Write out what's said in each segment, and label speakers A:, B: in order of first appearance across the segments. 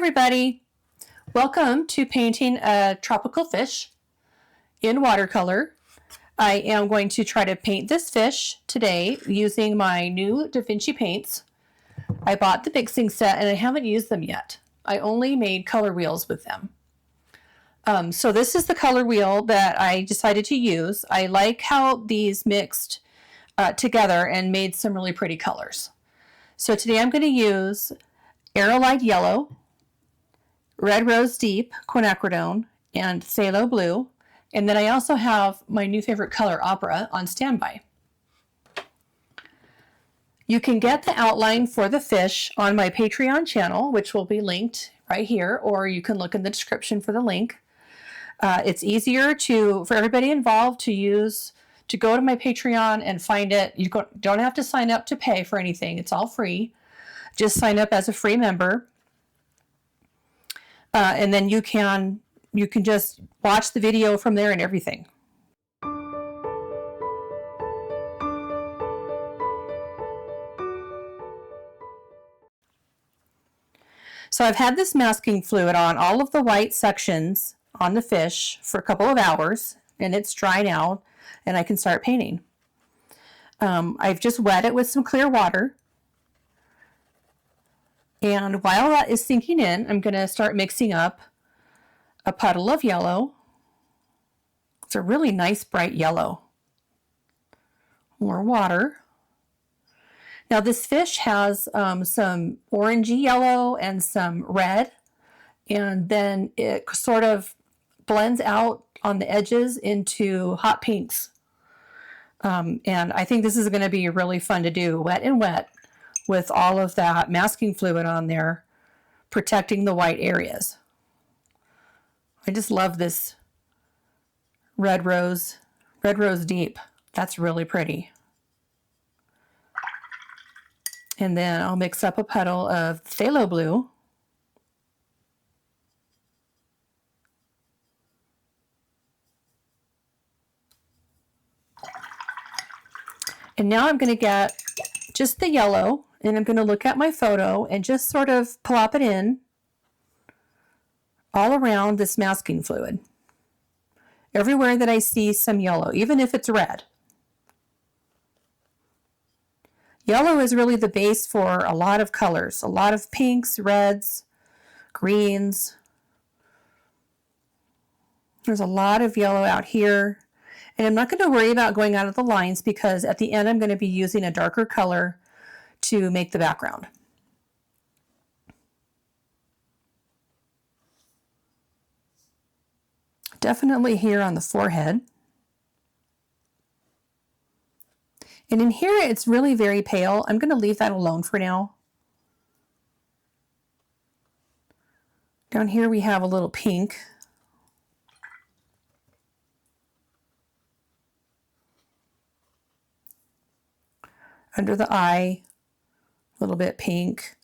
A: everybody. Welcome to painting a tropical fish in watercolor. I am going to try to paint this fish today using my new DaVinci paints. I bought the mixing set and I haven't used them yet. I only made color wheels with them. So this is the color wheel that I decided to use. I like how these mixed together and made some really pretty colors. So today I'm going to use Arylide yellow, Red Rose Deep quinacridone, and Phthalo blue. And then I also have my new favorite color, Opera, on standby. You can get the outline for the fish on my Patreon channel, which will be linked right here, or you can look in the description for the link. It's easier for everybody involved to go to my Patreon and find it. You don't have to sign up to pay for anything. It's all free. Just sign up as a free member. And then you can just watch the video from there and everything. So I've had this masking fluid on all of the white sections on the fish for a couple of hours, and it's dry now, and I can start painting. I've just wet it with some clear water. And while that is sinking in, I'm going to start mixing up a puddle of yellow. It's a really nice bright yellow. More water. Now this fish has some orangey yellow and some red, and then it sort of blends out on the edges into hot pinks. And I think this is going to be really fun to do, wet and wet, with all of that masking fluid on there, protecting the white areas. I just love this red rose deep. That's really pretty. And then I'll mix up a puddle of phthalo blue. And now I'm going to get just the yellow, and I'm going to look at my photo and just sort of plop it in all around this masking fluid. Everywhere that I see some yellow, even if it's red. Yellow is really the base for a lot of colors, a lot of pinks, reds, greens. There's a lot of yellow out here. And I'm not going to worry about going out of the lines because at the end I'm going to be using a darker color to make the background. Definitely here on the forehead. And in here it's really very pale. I'm going to leave that alone for now. Down here we have a little pink. Under the eye, a little bit pink.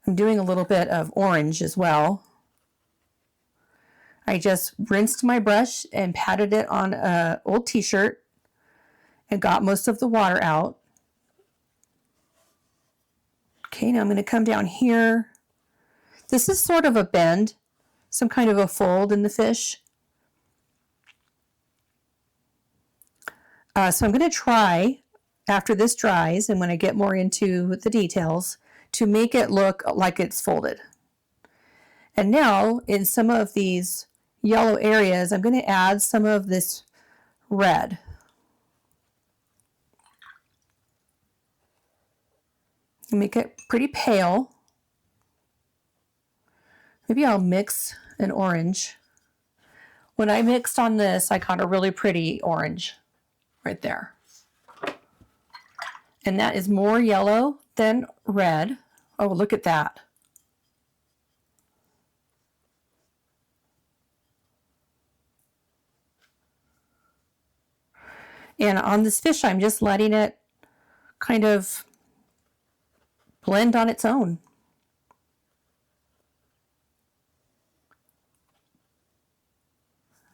A: I'm doing a little bit of orange as well. I just rinsed my brush and patted it on an old t-shirt and got most of the water out. Okay, now I'm going to come down here. This is sort of a bend, some kind of a fold in the fish. So I'm going to try, after this dries and when I get more into the details, to make it look like it's folded. And now in some of these yellow areas, I'm going to add some of this red. Make it pretty pale. Maybe I'll mix an orange. When I mixed on this, I got a really pretty orange right there. And that is more yellow than red. Oh, look at that. And on this fish, I'm just letting it kind of blend on its own.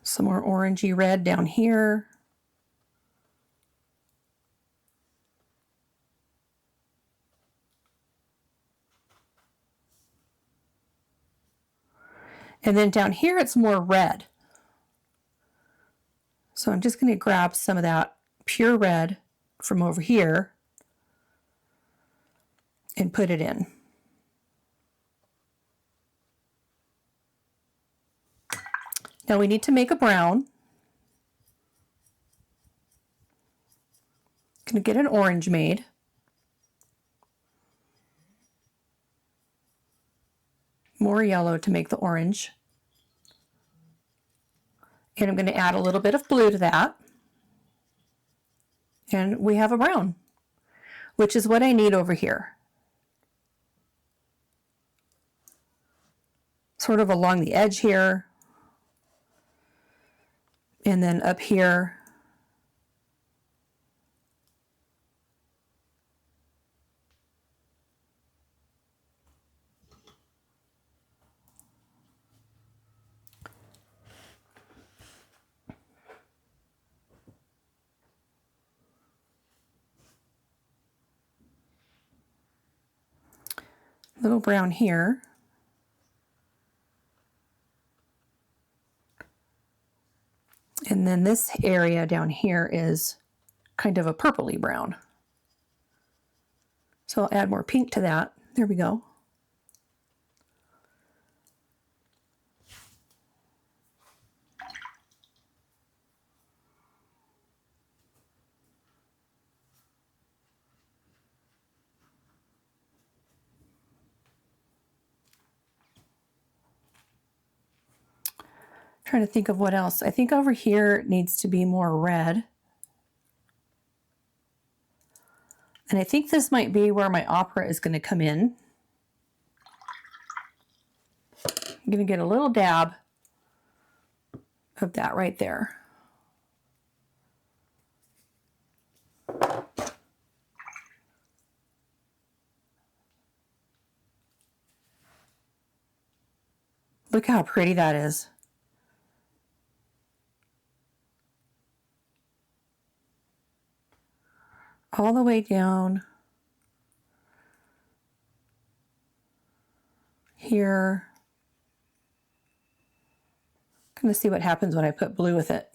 A: Some more orangey red down here. And then down here, it's more red. So I'm just going to grab some of that pure red from over here and put it in. Now we need to make a brown. Going to get an orange made. More yellow to make the orange. And I'm going to add a little bit of blue to that. And we have a brown, which is what I need over here. Sort of along the edge here. And then up here. Little brown here. And then this area down here is kind of a purpley brown. So I'll add more pink to that. There we go. Trying to think of what else. I think over here it needs to be more red. And I think this might be where my opera is going to come in. I'm going to get a little dab of that right there. Look how pretty that is. All the way down here. I'm going to see what happens when I put blue with it.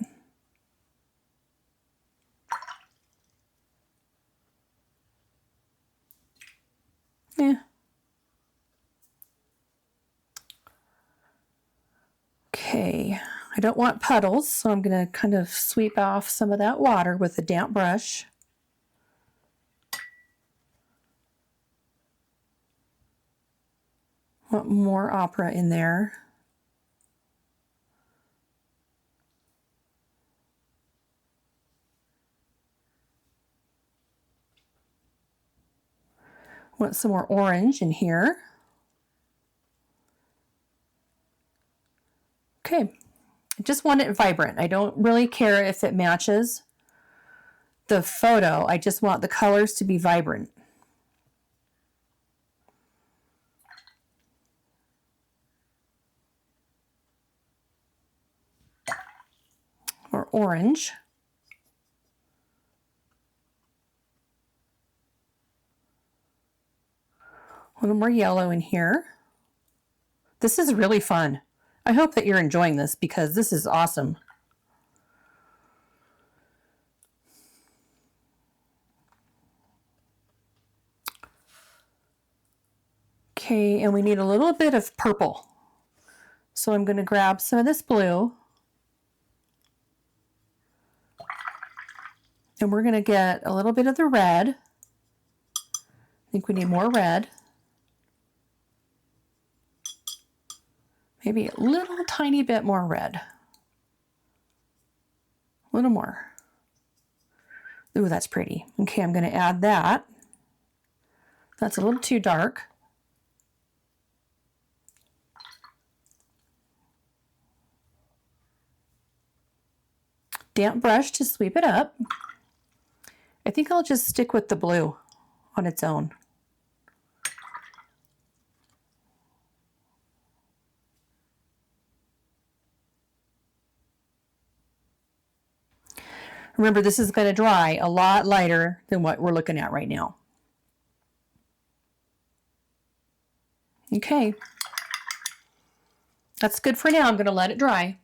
A: Yeah. Okay, I don't want puddles, so I'm going to kind of sweep off some of that water with a damp brush. Want more opera in there. Want some more orange in here. Okay, I just want it vibrant. I don't really care if it matches the photo. I just want the colors to be vibrant. Or orange. A little more yellow in here. This is really fun. I hope that you're enjoying this because this is awesome. Okay, and we need a little bit of purple. So I'm going to grab some of this blue. And we're going to get a little bit of the red. I think we need more red. Maybe a little tiny bit more red. A little more. Ooh, that's pretty. Okay, I'm going to add that. That's a little too dark. Damp brush to sweep it up. I think I'll just stick with the blue on its own. Remember, this is going to dry a lot lighter than what we're looking at right now. Okay. That's good for now. I'm going to let it dry.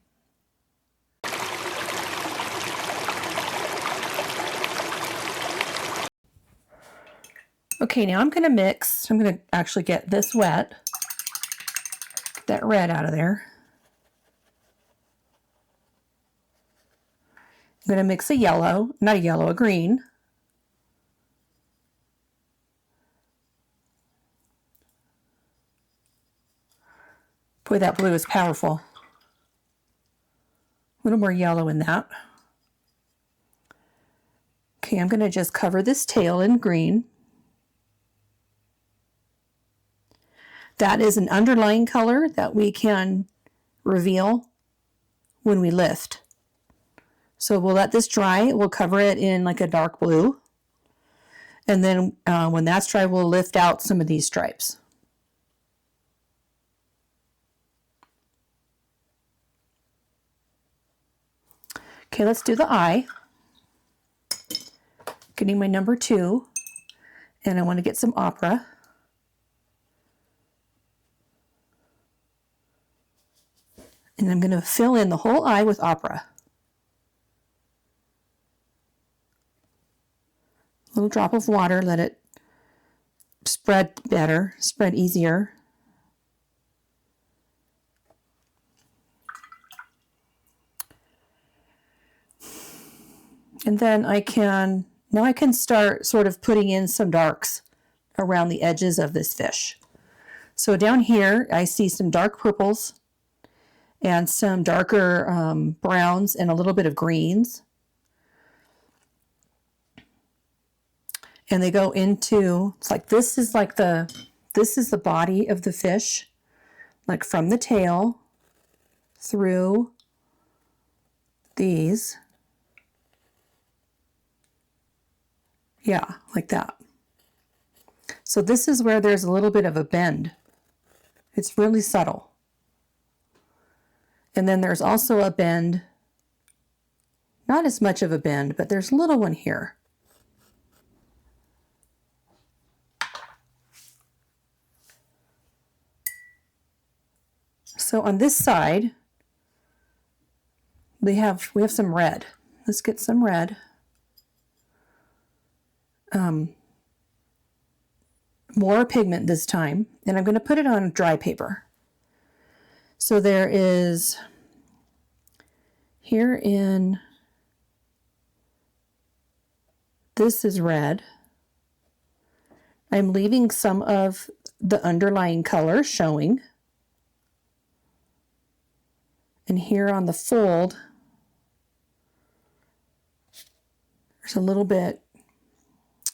A: Okay, now I'm going to mix. I'm going to actually get this wet. Get that red out of there. I'm going to mix a yellow, not a yellow, a green. Boy, that blue is powerful. A little more yellow in that. Okay, I'm going to just cover this tail in green. That is an underlying color that we can reveal when we lift. So we'll let this dry. We'll cover it in like a dark blue. And then when that's dry, we'll lift out some of these stripes. Okay, let's do the eye. Getting my number 2. And I want to get some opera. And I'm going to fill in the whole eye with opera. A little drop of water, let it spread better, spread easier. And then now I can start sort of putting in some darks around the edges of this fish. So down here, I see some dark purples and some darker browns and a little bit of greens. And they go into, it's like this is the body of the fish, like from the tail through these. Yeah, like that. So this is where there's a little bit of a bend. It's really subtle. And then there's also a bend, not as much of a bend, but there's a little one here. So on this side, we have some red. Let's get some red. More pigment this time, and I'm going to put it on dry paper. So there is here in, this is red. I'm leaving some of the underlying color showing. And here on the fold, there's a little bit,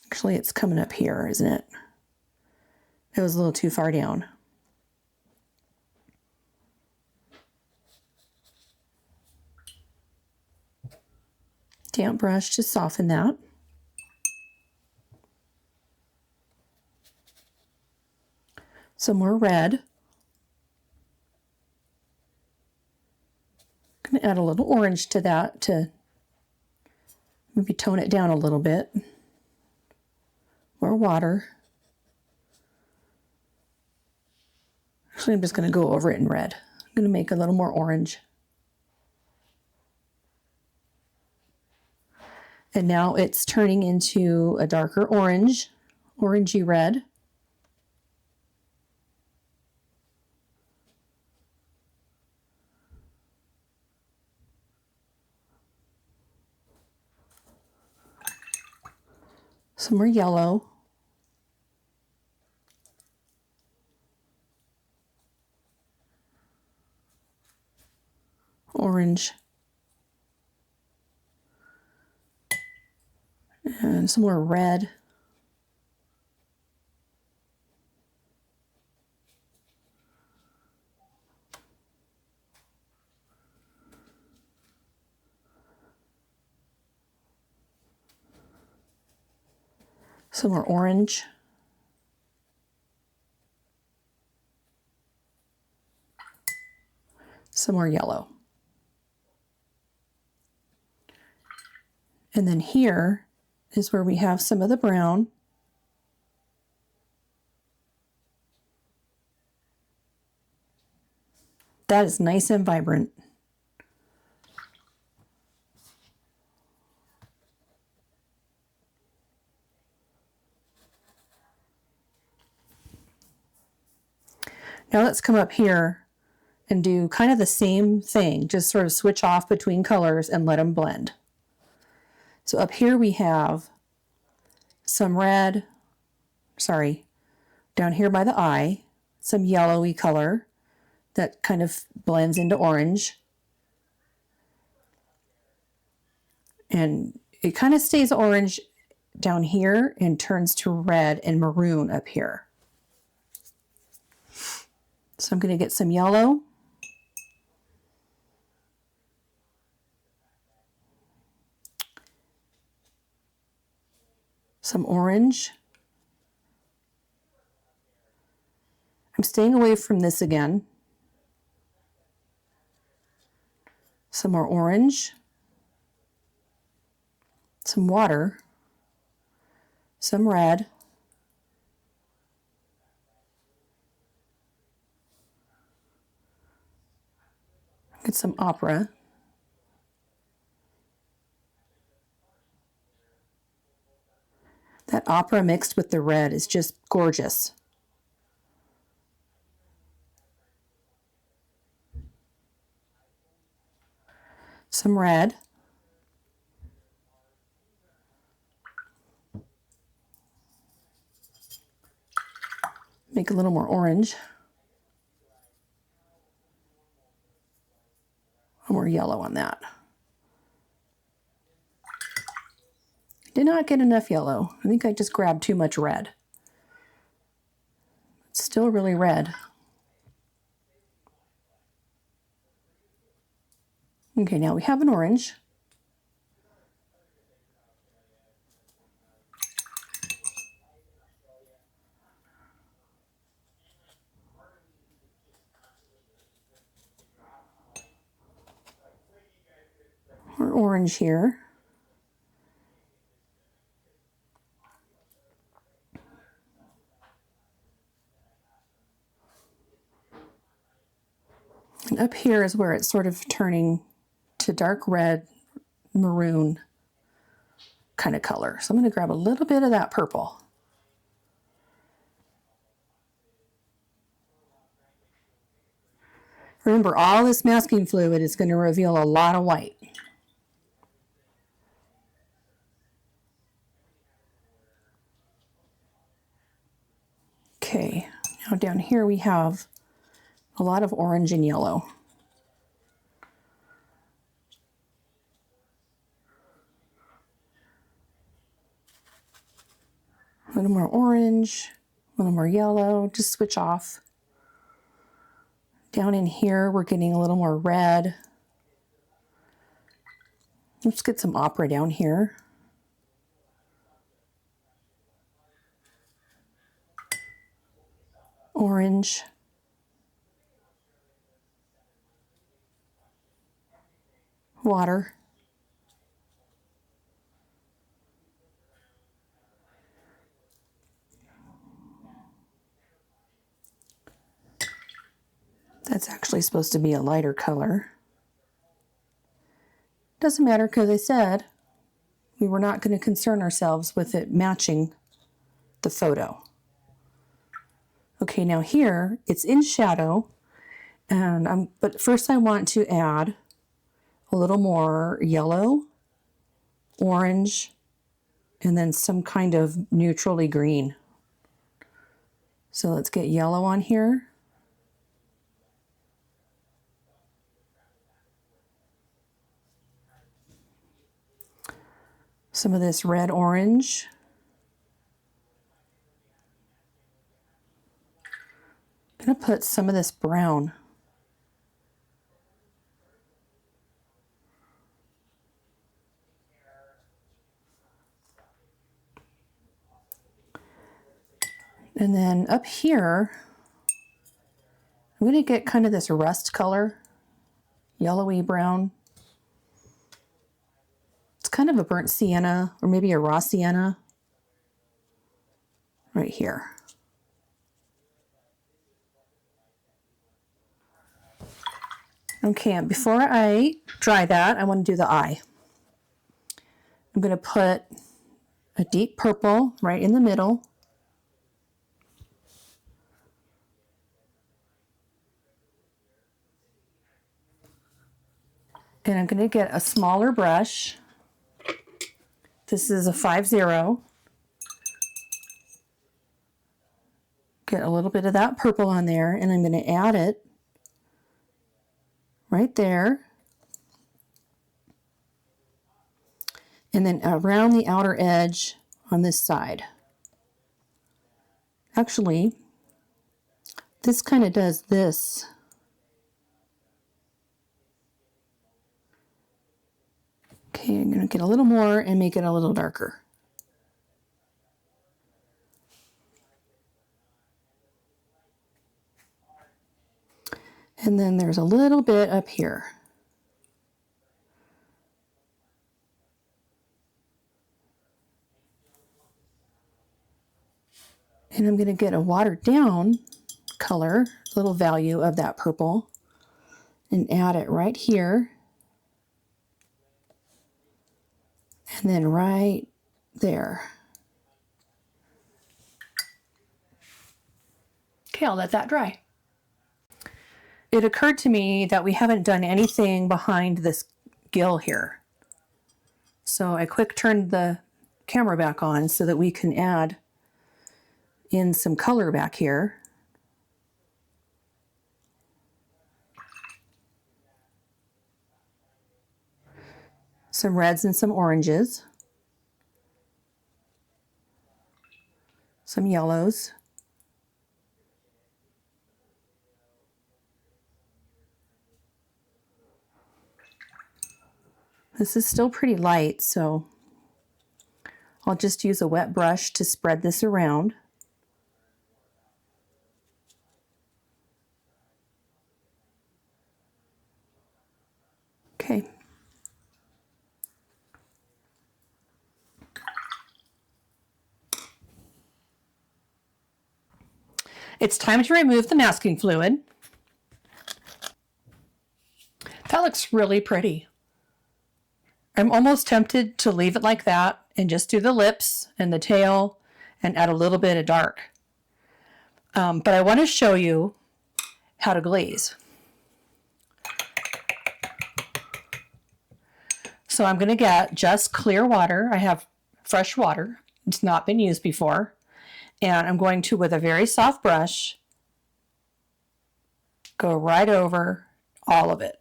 A: actually it's coming up here, isn't it? It was a little too far down. Damp brush to soften that. Some more red. I'm going to add a little orange to that to maybe tone it down a little bit. More water. Actually, I'm just going to go over it in red. I'm going to make a little more orange. And now it's turning into a darker orange, orangey red. Some more yellow. Orange. And some more red. Some more orange. Some more yellow. And then here is where we have some of the brown. That is nice and vibrant. Now let's come up here and do kind of the same thing, just sort of switch off between colors and let them blend. So up here we have some red, sorry, down here by the eye, some yellowy color that kind of blends into orange. And it kind of stays orange down here and turns to red and maroon up here. So I'm going to get some yellow. Some orange. I'm staying away from this again. Some more orange. Some water. Some red. Get some opera. That opera mixed with the red is just gorgeous. Some red. Make a little more orange. A little more yellow on that. Did not get enough yellow. I think I just grabbed too much red. It's still really red. Okay, now we have an orange. Or orange here. And up here is where it's sort of turning to dark red, maroon kind of color. So I'm going to grab a little bit of that purple. Remember, all this masking fluid is going to reveal a lot of white. Okay, now down here we have a lot of orange and yellow. A little more orange, a little more yellow, just switch off. Down in here, we're getting a little more red. Let's get some opera down here. Orange. Water. That's actually supposed to be a lighter color. Doesn't matter because I said we were not going to concern ourselves with it matching the photo. Okay, now here it's in shadow, and but first I want to add a little more yellow, orange, and then some kind of neutrally green. So let's get yellow on here. Some of this red orange. I'm going to put some of this brown. And then up here, I'm going to get kind of this rust color, yellowy brown. It's kind of a burnt sienna or maybe a raw sienna right here. Okay, and before I dry that, I want to do the eye. I'm going to put a deep purple right in the middle. And I'm going to get a smaller brush. This is a 5-0. Get a little bit of that purple on there, and I'm going to add it right there. And then around the outer edge on this side. Actually, this kind of does this. Okay, I'm going to get a little more and make it a little darker. And then there's a little bit up here. And I'm going to get a watered down color, little value of that purple, and add it right here. And then right there. Okay, I'll let that dry. It occurred to me that we haven't done anything behind this gill here. So I quick turned the camera back on so that we can add in some color back here. Some reds and some oranges. Some yellows. This is still pretty light, so I'll just use a wet brush to spread this around. Okay. It's time to remove the masking fluid. That looks really pretty. I'm almost tempted to leave it like that and just do the lips and the tail and add a little bit of dark. But I want to show you how to glaze. So I'm going to get just clear water. I have fresh water. It's not been used before. And I'm going to, with a very soft brush, go right over all of it.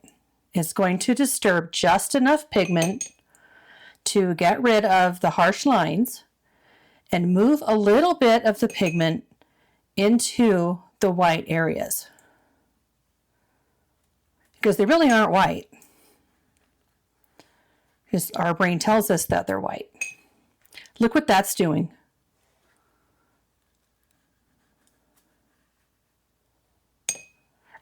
A: It's going to disturb just enough pigment to get rid of the harsh lines and move a little bit of the pigment into the white areas. Because they really aren't white. Because our brain tells us that they're white. Look what that's doing.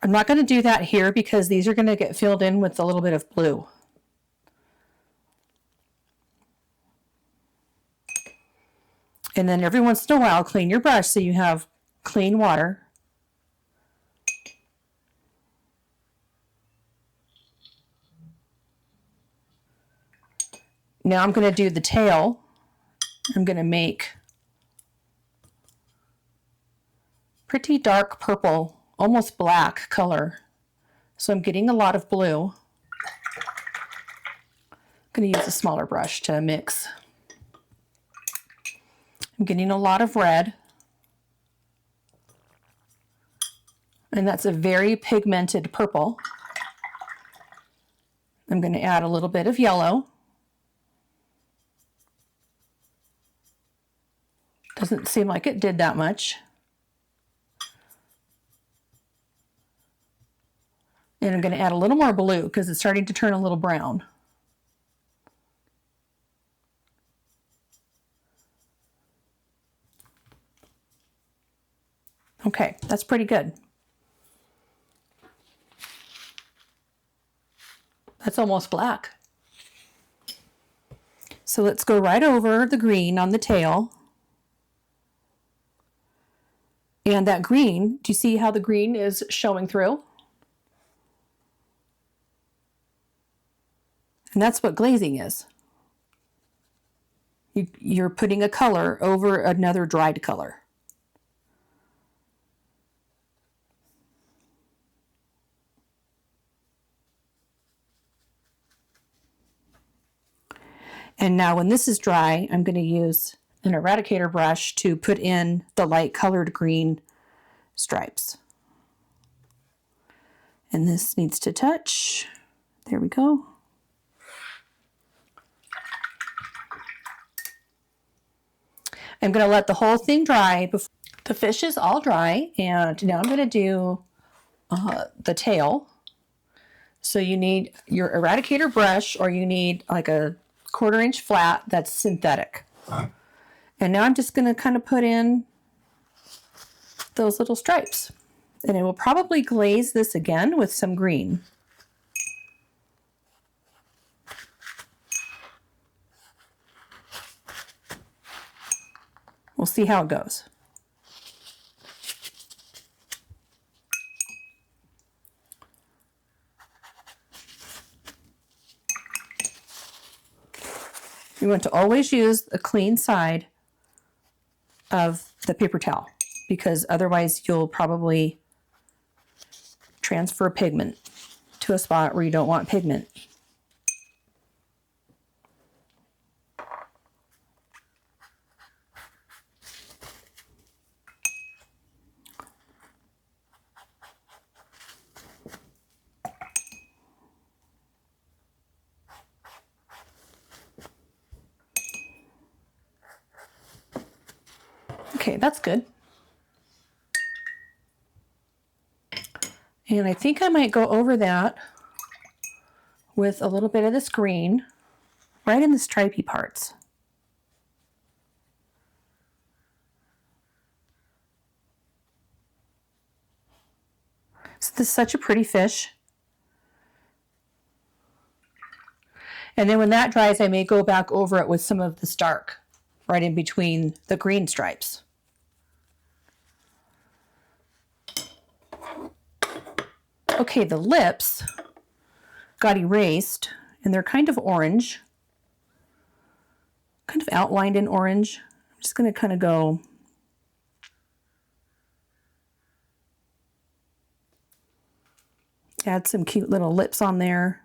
A: I'm not going to do that here because these are going to get filled in with a little bit of blue. And then every once in a while, clean your brush so you have clean water. Now I'm going to do the tail. I'm going to make pretty dark purple, almost black color. So I'm getting a lot of blue. I'm going to use a smaller brush to mix. I'm getting a lot of red. And that's a very pigmented purple. I'm going to add a little bit of yellow. Doesn't seem like it did that much. And I'm going to add a little more blue because it's starting to turn a little brown. Okay, that's pretty good. That's almost black. So let's go right over the green on the tail. And that green, do you see how the green is showing through? And that's what glazing is. You're putting a color over another dried color. And now when this is dry, I'm going to use an Eradicator brush to put in the light colored green stripes. And this needs to touch. There we go. I'm going to let the whole thing dry. Before the fish is all dry, and now I'm going to do the tail. So you need your Eradicator brush, or you need like a 1/4 inch flat that's synthetic. And now I'm just going to kind of put in those little stripes. And I will probably glaze this again with some green. We'll see how it goes. You want to always use a clean side of the paper towel, because otherwise you'll probably transfer pigment to a spot where you don't want pigment. Okay, that's good. And I think I might go over that with a little bit of this green right in the stripy parts. So this is such a pretty fish. And then when that dries, I may go back over it with some of this dark right in between the green stripes. Okay, the lips got erased, and they're kind of orange, kind of outlined in orange. I'm just going to kind of go add some cute little lips on there.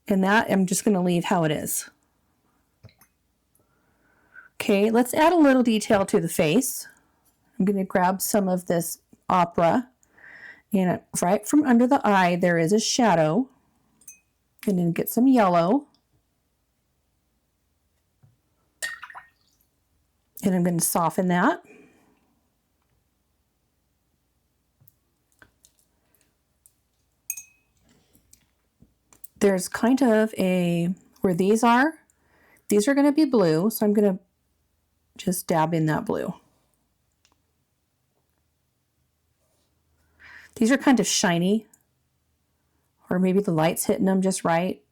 A: And that I'm just going to leave how it is. Okay, let's add a little detail to the face. I'm going to grab some of this opera, and right from under the eye there is a shadow, and then get some yellow, and I'm going to soften that. There's kind of a, where these are going to be blue, so I'm going to just dab in that blue. These are kind of shiny, or maybe the light's hitting them just right.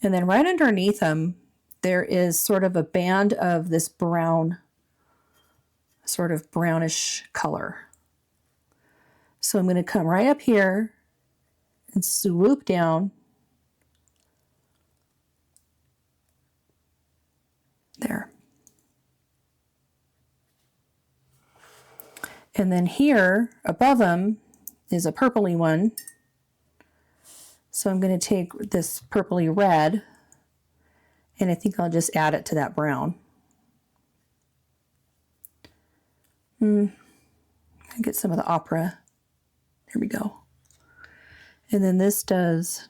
A: And then right underneath them, there is sort of a band of this brown, sort of brownish color. So I'm going to come right up here and swoop down. There. And then here above them is a purpley one. So I'm going to take this purpley red, and I think I'll just add it to that brown. I get some of the opera. There we go. And then this does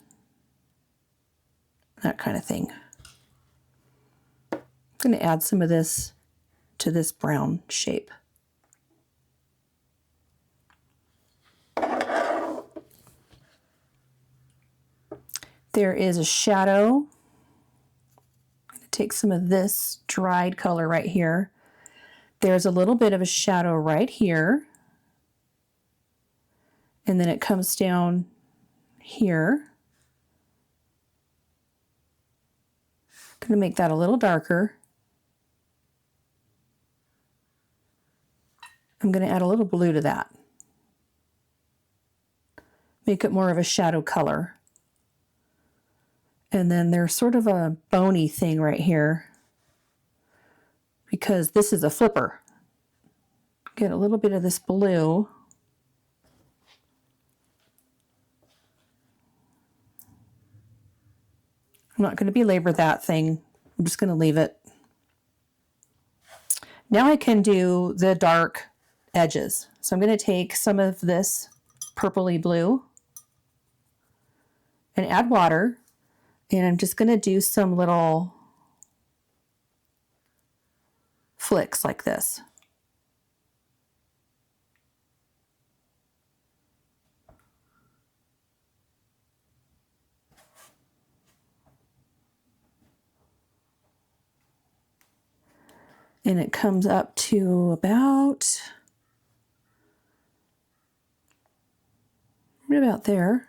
A: that kind of thing. I'm going to add some of this to this brown shape. There is a shadow. I'm going to take some of this dried color right here. There's a little bit of a shadow right here. And then it comes down here. I'm going to make that a little darker. I'm going to add a little blue to that. Make it more of a shadow color. And then there's sort of a bony thing right here because this is a flipper. Get a little bit of this blue. I'm not going to belabor that thing. I'm just going to leave it. Now I can do the dark edges. So I'm going to take some of this purpley blue and add water. And I'm just going to do some little flicks like this. And it comes up to about right about there.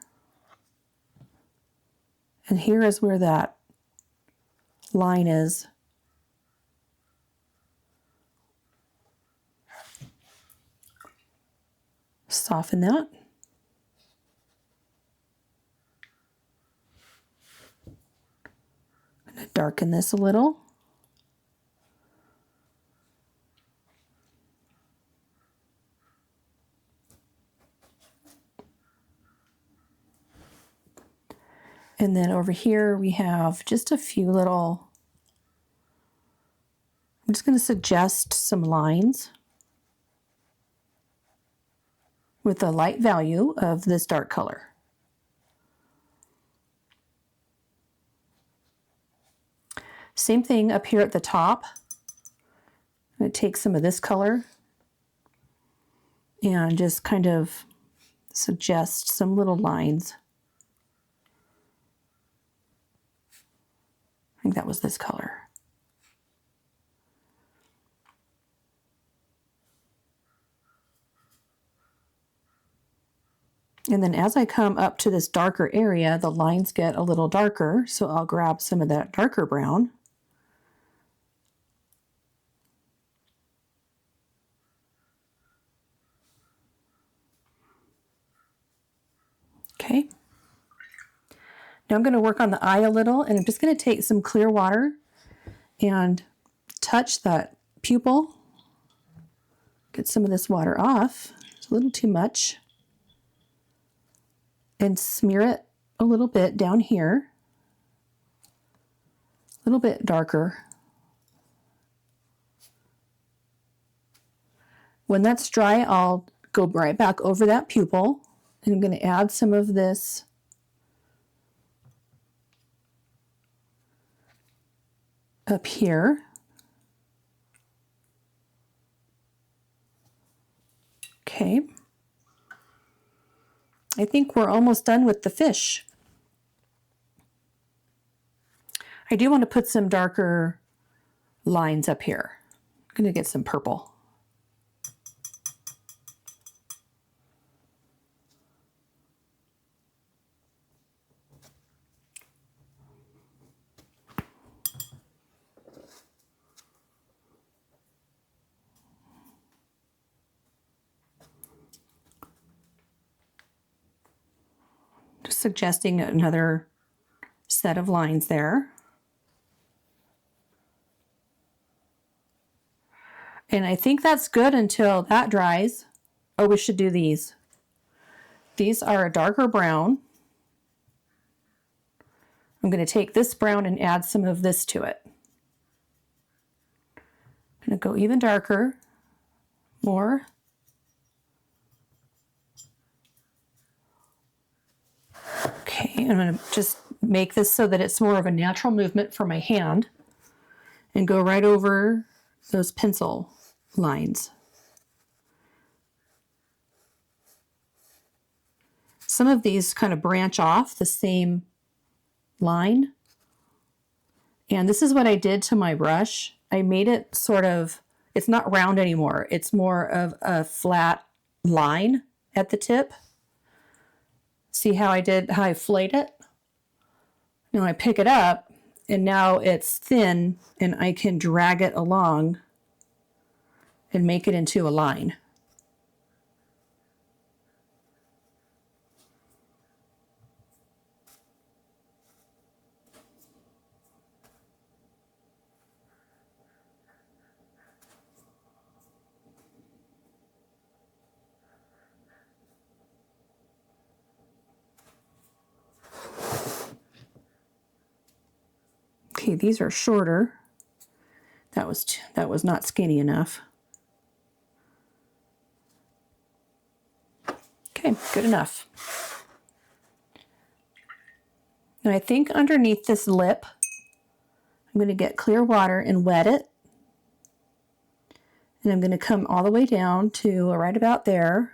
A: And here is where that line is. Soften that. I'm going to darken this a little. And then over here we have just a few little, I'm just going to suggest some lines with the light value of this dark color. Same thing up here at the top. I'm going to take some of this color and just kind of suggest some little lines. I think that was this color. And then as I come up to this darker area, the lines get a little darker, so I'll grab some of that darker brown. Okay. Now I'm going to work on the eye a little, and I'm just going to take some clear water and touch that pupil. Get some of this water off. It's a little too much. And smear it a little bit down here. A little bit darker. When that's dry, I'll go right back over that pupil. And I'm going to add some of this up here. Okay. I think we're almost done with the fish. I do want to put some darker lines up here. I'm going to get some purple. Just suggesting another set of lines there. And I think that's good until that dries. Oh, we should do these. These are a darker brown. I'm going to take this brown and add some of this to it. I'm going to go even darker, more. Okay, I'm going to just make this so that it's more of a natural movement for my hand and go right over those pencil lines. Some of these kind of branch off the same line. And this is what I did to my brush. I made it sort of, it's not round anymore. It's more of a flat line at the tip. See how I flayed it? Now I pick it up and now it's thin and I can drag it along and make it into a line. Okay, these are shorter. That was not skinny enough. Okay, good enough. Now I think underneath this lip, I'm going to get clear water and wet it. And I'm going to come all the way down to right about there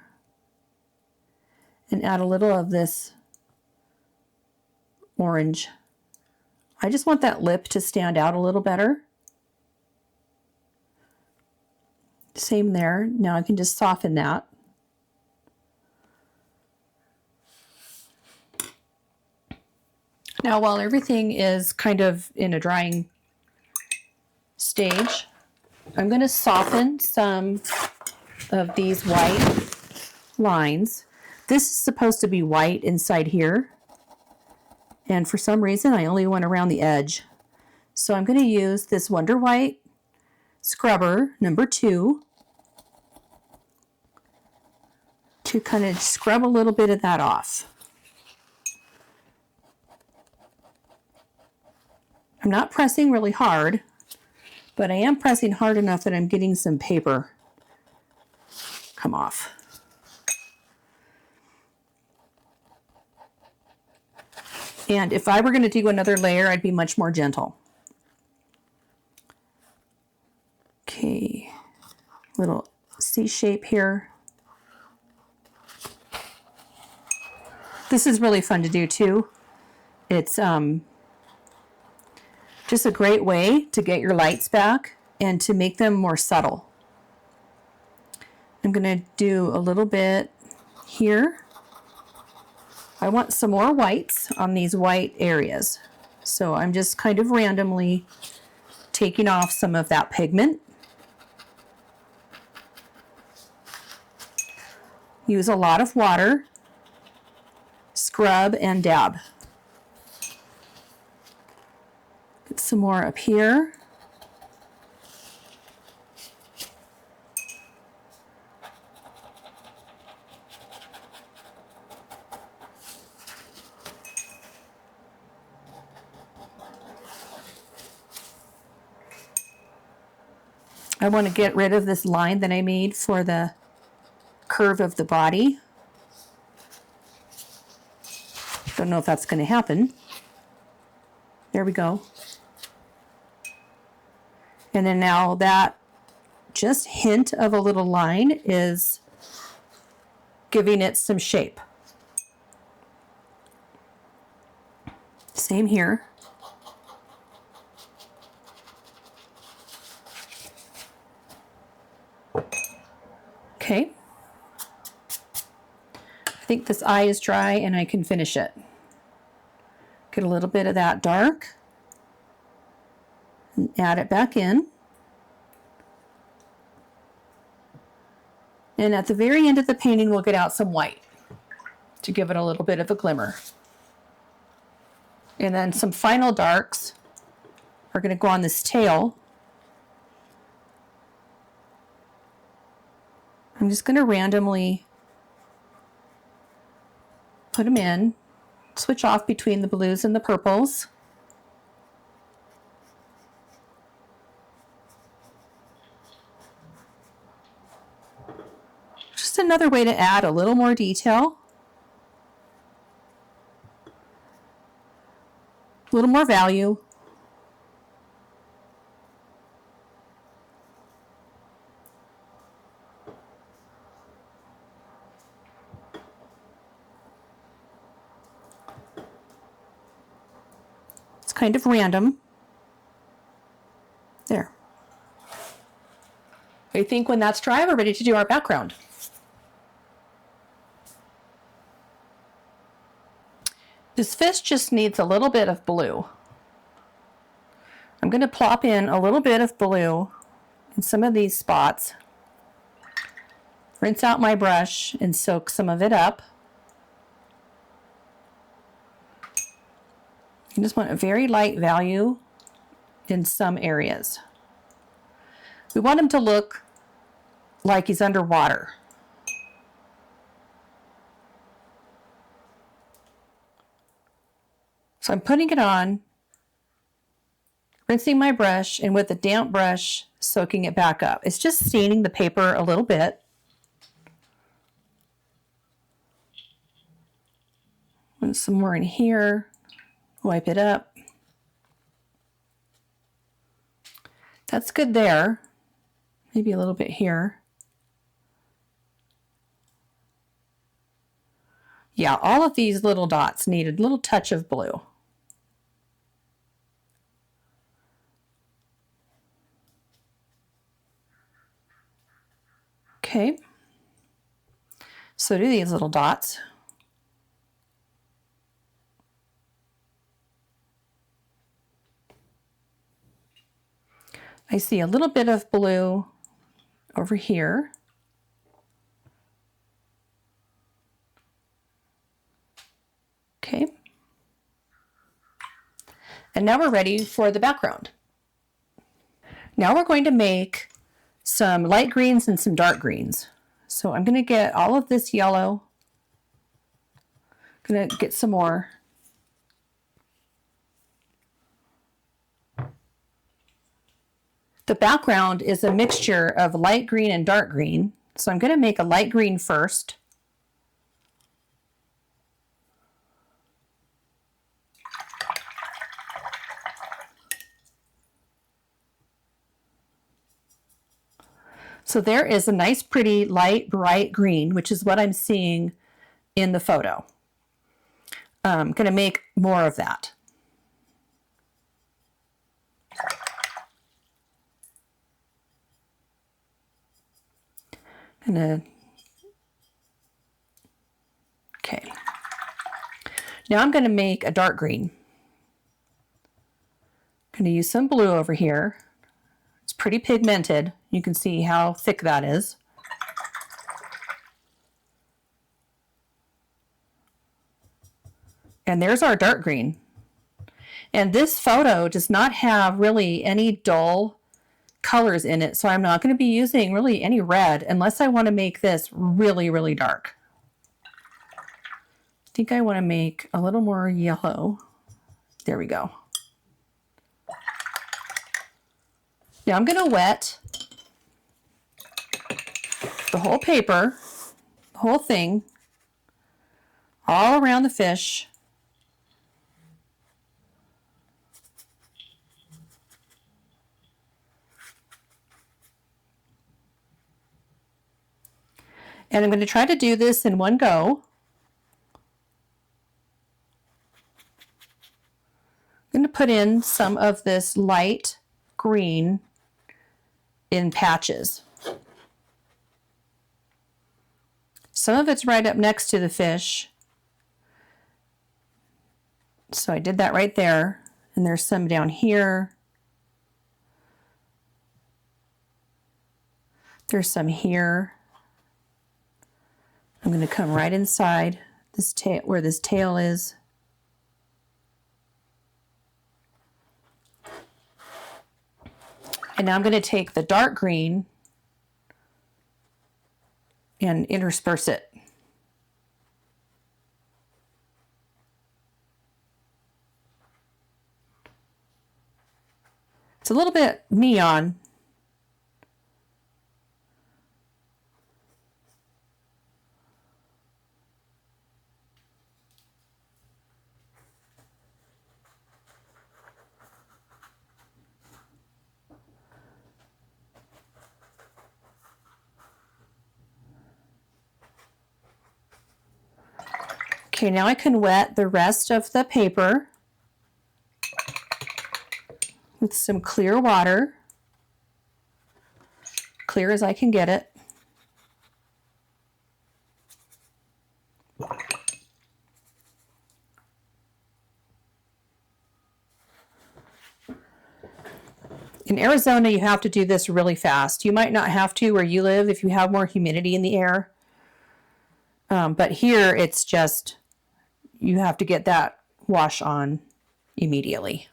A: and add a little of this orange. I just want that lip to stand out a little better. Same there. Now I can just soften that. Now while everything is kind of in a drying stage, I'm going to soften some of these white lines. This is supposed to be white inside here, and for some reason I only went around the edge. So I'm going to use this Wonder White scrubber number 2 to kind of scrub a little bit of that off. I'm not pressing really hard, but I am pressing hard enough that I'm getting some paper come off. And if I were going to do another layer, I'd be much more gentle. Okay, little C shape here. This is really fun to do too. It's just a great way to get your lights back and to make them more subtle. I'm going to do a little bit here. I want some more whites on these white areas. So I'm just kind of randomly taking off some of that pigment. Use a lot of water, scrub and dab. Get some more up here. I want to get rid of this line that I made for the curve of the body. Don't know if that's going to happen. There we go. And then now that just hint of a little line is giving it some shape. Same here. Okay. I think this eye is dry and I can finish it. Get a little bit of that dark and add it back in. And at the very end of the painting, we'll get out some white to give it a little bit of a glimmer. And then some final darks are going to go on this tail. I'm just going to randomly put them in, switch off between the blues and the purples. Just another way to add a little more detail, a little more value. It's kind of random. There. I think when that's dry, we're ready to do our background. This fish just needs a little bit of blue. I'm going to plop in a little bit of blue in some of these spots. Rinse out my brush and soak some of it up. I just want a very light value in some areas. We want him to look like he's underwater. So I'm putting it on rinsing my brush, and with a damp brush, soaking it back up. It's just staining the paper a little bit. And some more in here. Wipe it up. That's good there. Maybe a little bit here. Yeah, all of these little dots need a little touch of blue. Okay. So do these little dots. I see a little bit of blue over here. Okay. And now we're ready for the background. Now we're going to make some light greens and some dark greens. So I'm going to get all of this yellow. I'm going to get some more. The background is a mixture of light green and dark green. So I'm going to make a light green first. So there is a nice, pretty, light, bright green, which is what I'm seeing in the photo. I'm going to make more of that. Okay. Now I'm going to make a dark green. I'm going to use some blue over here. It's pretty pigmented. You can see how thick that is. And there's our dark green. And this photo does not have really any dull colors in it, so I'm not going to be using really any red unless I want to make this really, really dark. I think I want to make a little more yellow. There we go. Now I'm going to wet the whole paper, the whole thing, all around the fish. And I'm going to try to do this in one go. I'm going to put in some of this light green in patches. Some of it's right up next to the fish. So I did that right there. And there's some down here. There's some here. I'm going to come right inside this tail, where this tail is. And now I'm going to take the dark green and intersperse it. It's a little bit neon. Okay, now I can wet the rest of the paper with some clear water, clear as I can get it. In Arizona, you have to do this really fast. You might not have to where you live if you have more humidity in the air. But here, it's just, you have to get that wash on immediately.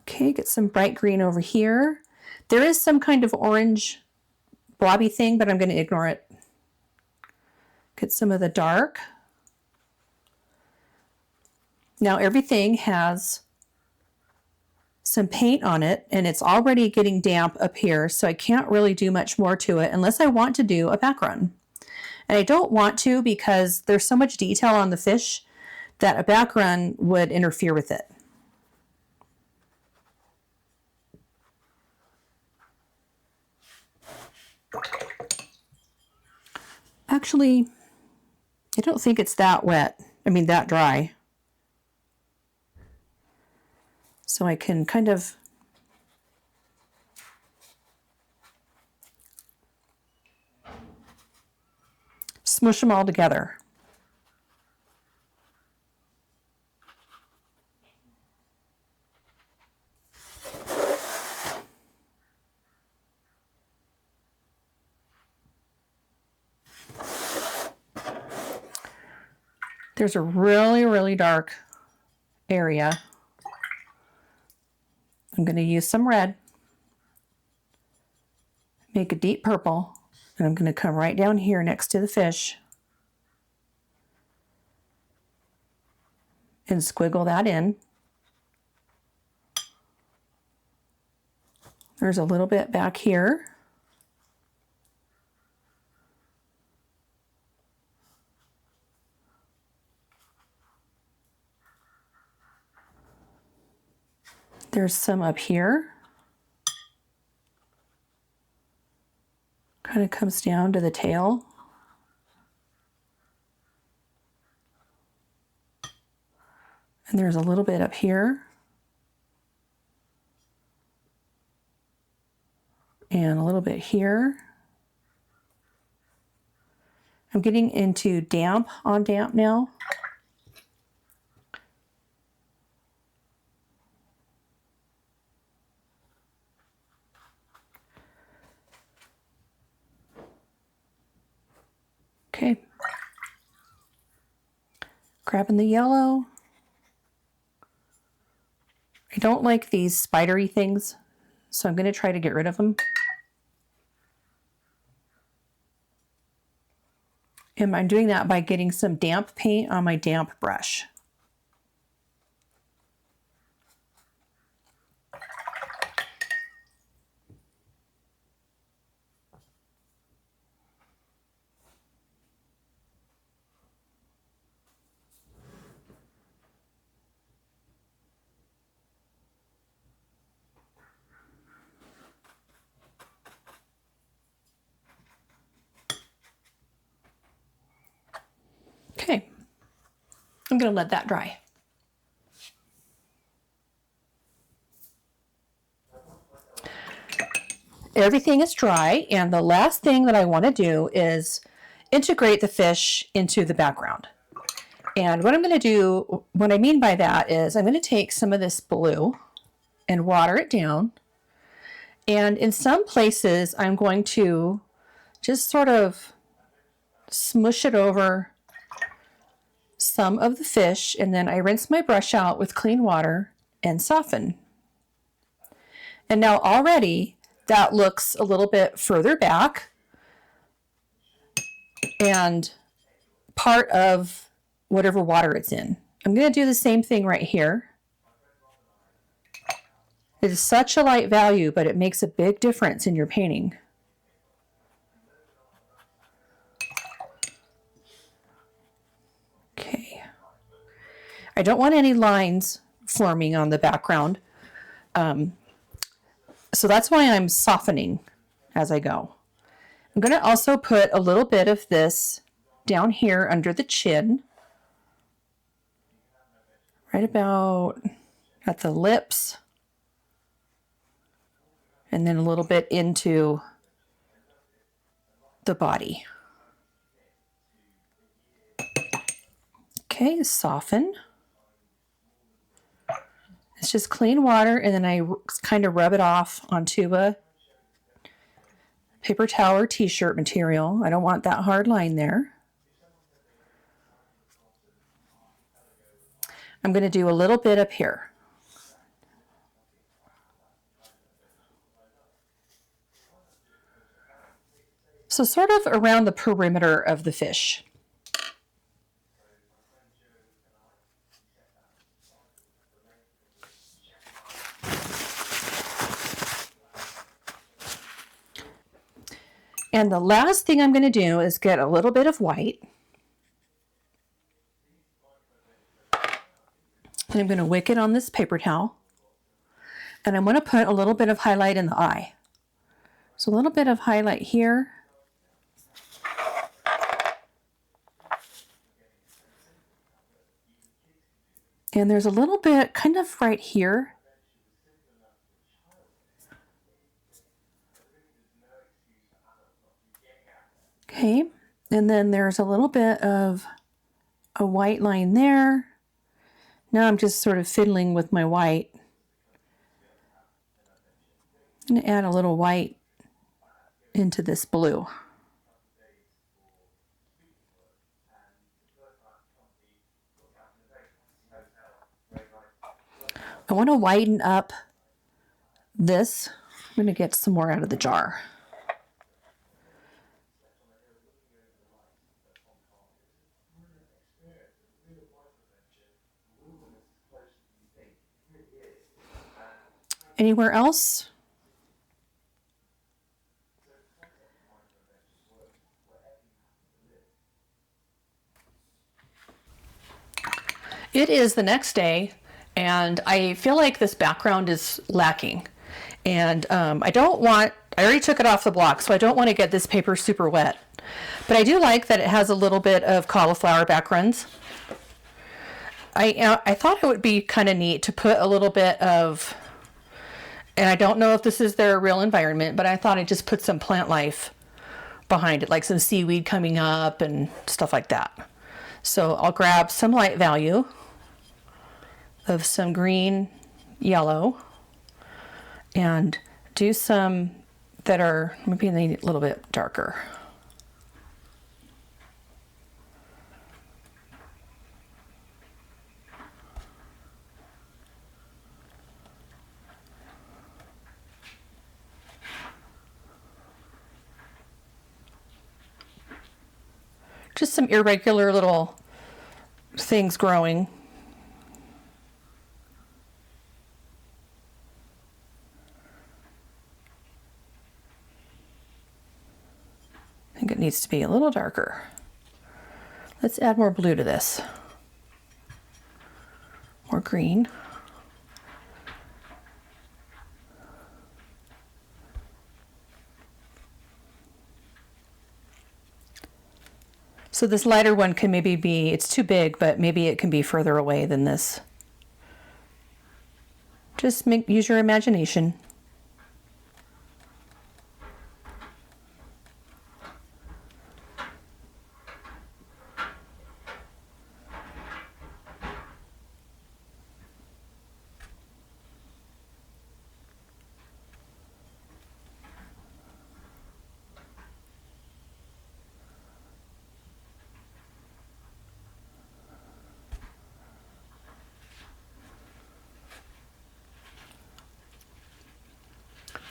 A: Okay, get some bright green over here. There is some kind of orange blobby thing, but I'm going to ignore it. Get some of the dark. Now everything has some paint on it and it's already getting damp up here, so I can't really do much more to it unless I want to do a background. And I don't want to because there's so much detail on the fish that a background would interfere with it. Actually, I don't think it's that wet. I mean, that dry. So I can kind of smush them all together. There's a really, really dark area. I'm going to use some red, make a deep purple, and I'm going to come right down here next to the fish and squiggle that in. There's a little bit back here. There's some up here. Kind of comes down to the tail. And there's a little bit up here. And a little bit here. I'm getting into damp on damp now. Okay, grabbing the yellow. I don't like these spidery things, so I'm going to try to get rid of them. And I'm doing that by getting some damp paint on my damp brush. Okay, I'm going to let that dry. Everything is dry, and the last thing that I want to do is integrate the fish into the background. And what I'm going to do, what I mean by that is I'm going to take some of this blue and water it down. And in some places, I'm going to just sort of smush it over some of the fish, and then I rinse my brush out with clean water and soften. And now already that looks a little bit further back and part of whatever water it's in. I'm going to do the same thing right here. It is such a light value, but it makes a big difference in your painting. Okay. I don't want any lines forming on the background. So that's why I'm softening as I go. I'm going to also put a little bit of this down here under the chin, right about at the lips, and then a little bit into the body. Okay, soften. It's just clean water, and then I kind of rub it off onto a paper towel or t-shirt material. I don't want that hard line there. I'm going to do a little bit up here. So sort of around the perimeter of the fish. And the last thing I'm going to do is get a little bit of white. And I'm going to wick it on this paper towel. And I'm going to put a little bit of highlight in the eye. So a little bit of highlight here. And there's a little bit kind of right here. Okay, and then there's a little bit of a white line there. Now I'm just sort of fiddling with my white. I'm going to add a little white into this blue. I want to whiten up this. I'm going to get some more out of the jar. Anywhere else? It is the next day, and I feel like this background is lacking. And I already took it off the block, so I don't want to get this paper super wet. But I do like that it has a little bit of cauliflower backgrounds. I thought it would be kind of neat to put a little bit of, and I don't know if this is their real environment, but I thought I'd just put some plant life behind it, like some seaweed coming up and stuff like that. So I'll grab some light value of some green, yellow, and do some that are maybe a little bit darker. Just some irregular little things growing. I think it needs to be a little darker. Let's add more blue to this. More green. So this lighter one can maybe be, it's too big, but maybe it can be further away than this. Just use your imagination.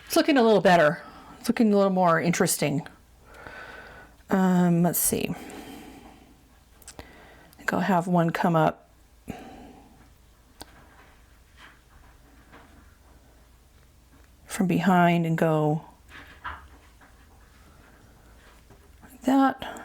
A: It's looking a little better. It's looking a little more interesting. Let's see. I think I'll have one come up from behind and go like that.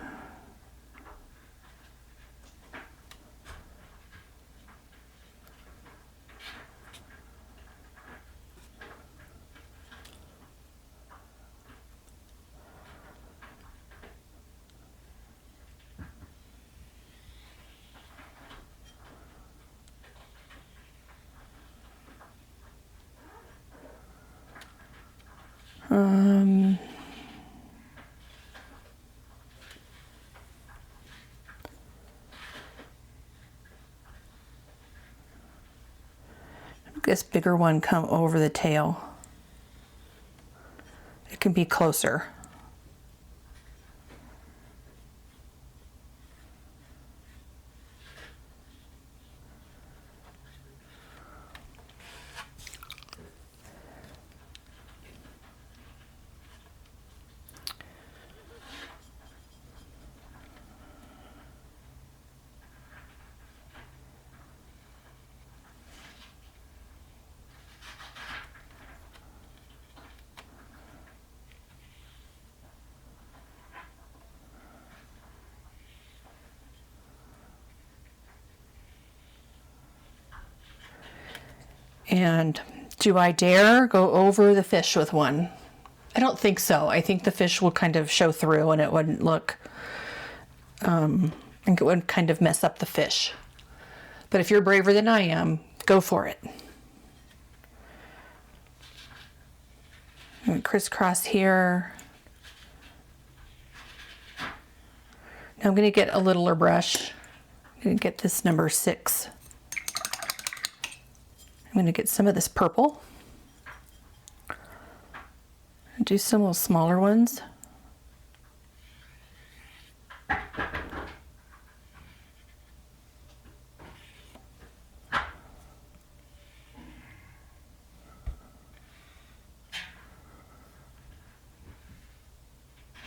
A: This bigger one come over the tail. It can be closer. And do I dare go over the fish with one? I don't think so. I think the fish will kind of show through and it wouldn't look, I think it would kind of mess up the fish. But if you're braver than I am, go for it. And crisscross here. Now I'm going to get a littler brush. I'm going to get this number 6. I'm going to get some of this purple. Do some little smaller ones.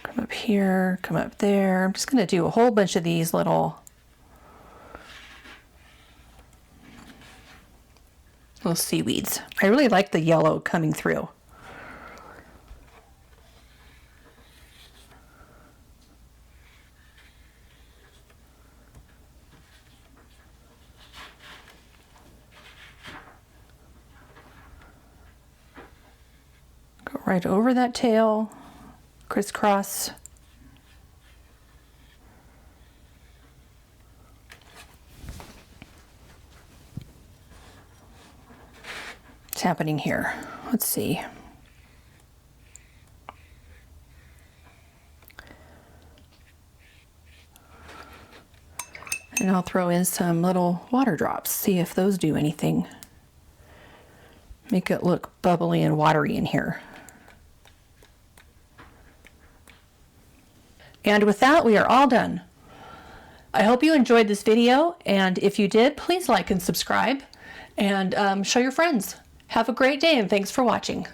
A: Come up here, come up there. I'm just going to do a whole bunch of these little seaweeds. I really like the yellow coming through. Go right over that tail, crisscross. What's happening here? Let's see. And I'll throw in some little water drops, see if those do anything. Make it look bubbly and watery in here. And with that, we are all done. I hope you enjoyed this video, and if you did, please like and subscribe, and show your friends. Have a great day, and thanks for watching.